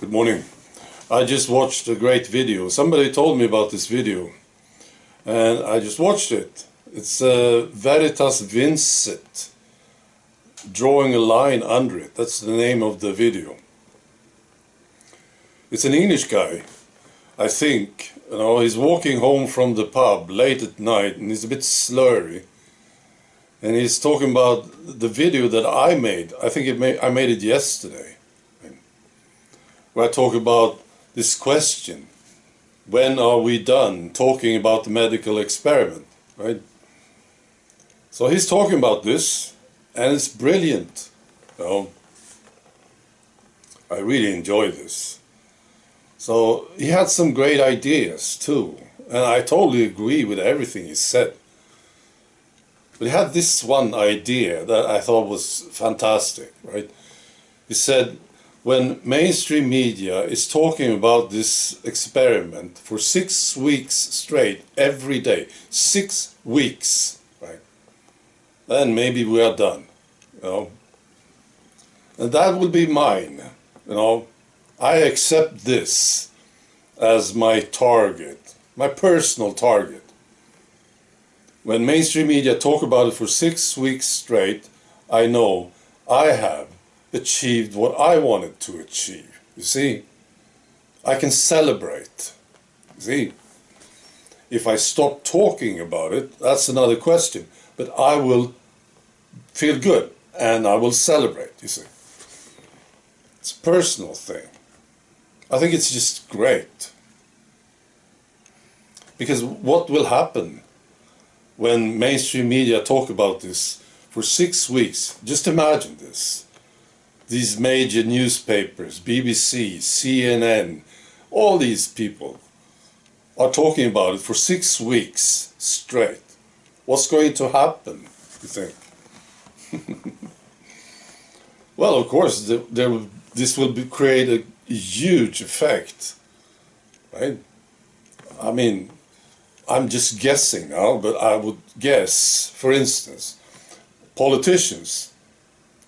Good morning. I just watched a great video. Somebody told me about this video and I just watched it. It's Veritas Vincit, drawing a line under it. That's the name of the video. It's an English guy, I think. You know, he's walking home from the pub late at night and he's a bit slurry. And he's talking about the video that I made. I think I made it yesterday. Where I talk about this question: when are we done talking about the medical experiment, right? So he's talking about this, and it's brilliant. You know, I really enjoy this. So he had some great ideas too, and I totally agree with everything he said. But he had this one idea that I thought was fantastic, right? He said, when mainstream media is talking about this experiment for 6 weeks straight, every day, 6 weeks, right? Then maybe we are done, you know. And that will be mine, you know. I accept this as my target, my personal target. When mainstream media talk about it for 6 weeks straight, I know I have achieved what I wanted to achieve. You see, I can celebrate. You see, if I stop talking about it, that's another question. But I will feel good and I will celebrate. You see, it's a personal thing. I think it's just great. Because what will happen when mainstream media talk about this for 6 weeks? Just imagine this. These major newspapers, BBC, CNN, all these people are talking about it for 6 weeks straight. What's going to happen, you think? Well, of course, this will create a huge effect, right? I mean, I'm just guessing now, but I would guess, for instance, politicians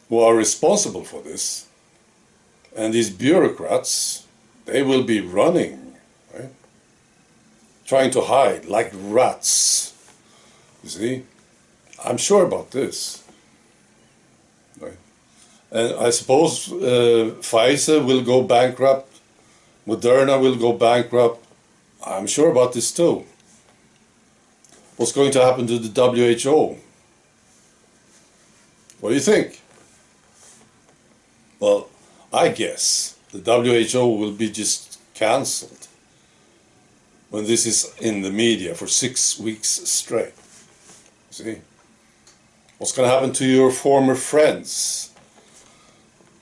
who are responsible for this, and these bureaucrats, they will be running, right? Trying to hide like rats. You see, I'm sure about this, right? And I suppose Pfizer will go bankrupt, Moderna will go bankrupt. I'm sure about this too. What's going to happen to the WHO? What do you think? Well, I guess the WHO will be just cancelled when this is in the media for 6 weeks straight. See? What's going to happen to your former friends?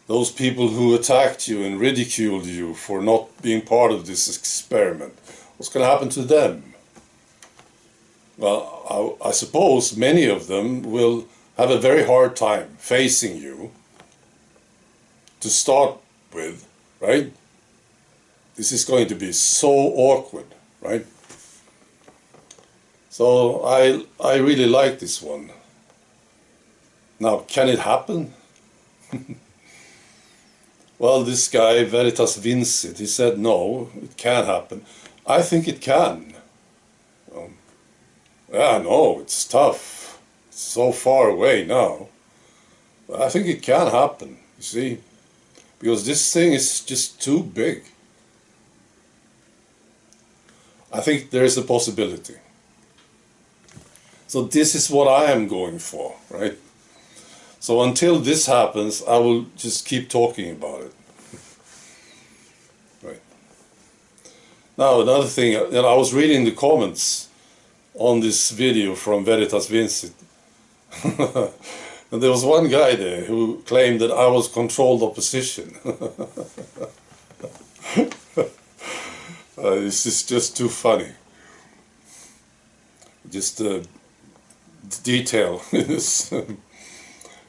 Those people who attacked you and ridiculed you for not being part of this experiment. What's going to happen to them? Well, I suppose many of them will have a very hard time facing you to start with, right? This is going to be so awkward, right? So I really like this one. Now, can it happen? Well, this guy, Veritas Vincit, he said no, it can't happen. I think it can. Yeah, no, it's tough. It's so far away now. But I think it can happen, you see. Because this thing is just too big. I think there is a possibility. So this is what I am going for, right? So until this happens, I will just keep talking about it. Right. Now another thing, you know, I was reading the comments on this video from Veritas Vincit. And there was one guy there who claimed that I was controlled opposition. This is just too funny. Just the detail in this.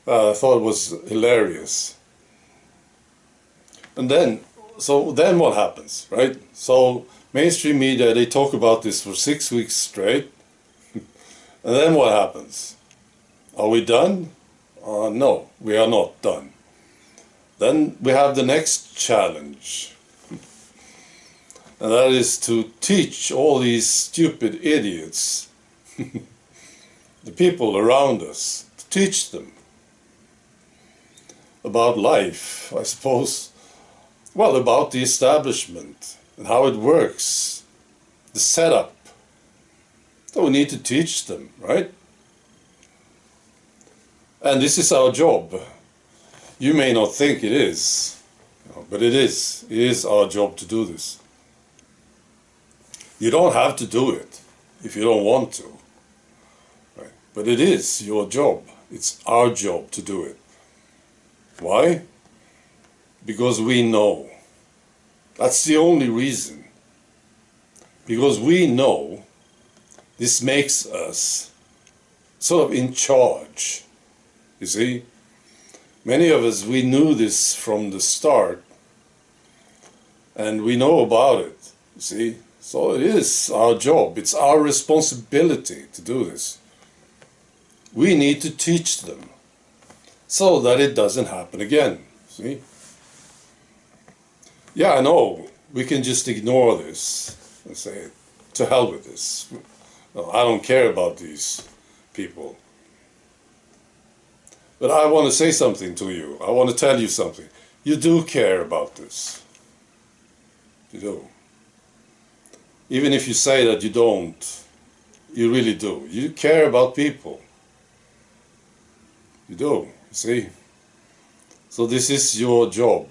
I thought it was hilarious. And then what happens, right? So mainstream media, they talk about this for 6 weeks straight. And then what happens? Are we done? No, we are not done. Then we have the next challenge. And that is to teach all these stupid idiots, the people around us, to teach them about life, I suppose. Well, about the establishment and how it works, the setup. So we need to teach them, right? And this is our job. You may not think it is, but it is. It is our job to do this. You don't have to do it if you don't want to, right? But it is your job. It's our job to do it. Why? Because we know. That's the only reason. Because we know this makes us sort of in charge. You see? Many of us, we knew this from the start. And we know about it. You see? So it is our job. It's our responsibility to do this. We need to teach them so that it doesn't happen again. See? Yeah, I know. We can just ignore this and say, to hell with this. No, I don't care about these people. But I want to say something to you. I want to tell you something. You do care about this. You do. Even if you say that you don't, you really do. You care about people. You do, you see? So this is your job.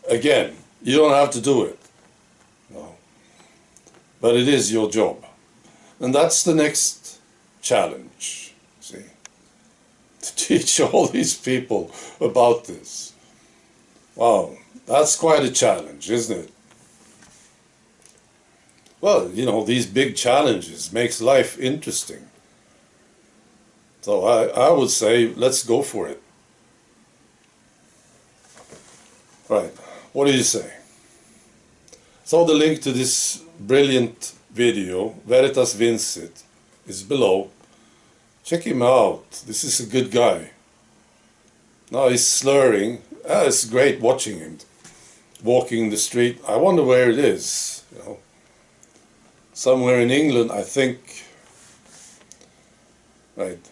Again, you don't have to do it. No. But it is your job. And that's the next challenge, see? To teach all these people about this. Wow, that's quite a challenge, isn't it? Well, you know, these big challenges makes life interesting. So I would say, let's go for it. Right, what do you say? So the link to this brilliant video, Veritas Vincit, is below. Check him out. This is a good guy. Now he's slurring. It's great watching him walking the street. I wonder where it is, you know. Somewhere in England, I think. Right.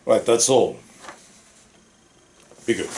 Right, that's all. Be good.